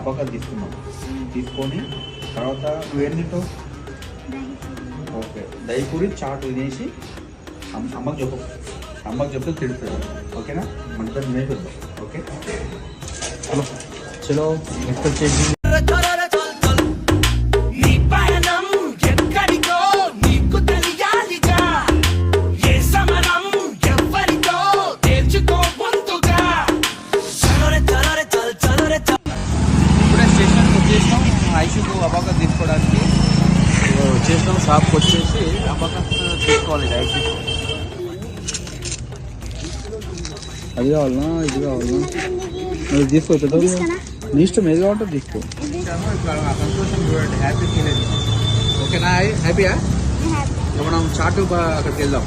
Abacus తీసుకున్నాం. తీసుకొని తర్వాత నువ్వేం తింటావు? ఓకే, దయపూరి చాట్ తినేసి అమ్మకి చెప్తే తిడుతుంది. ఓకేనా? మన నేర్పిద్దాం. ఓకే చలో చలో నెక్స్ట్ వచ్చేసి ఐషుకు అబాకస్ తీసుకోవడానికి వచ్చేసాం. షాప్కి వచ్చేసి అబాకస్ తీసుకోవాలి. ఐషు అది కావాలన్నా ఇది కావాలన్నా నువ్వు తీసుకో. నీ ఇష్టం ఏది కావాలంటే తీసుకో. సంతోషం చూడండి, హ్యాపీ ఫీల్ అయింది. ఓకేనా? హ్యాపీయా? మనం చాటు అక్కడికి వెళ్దాం.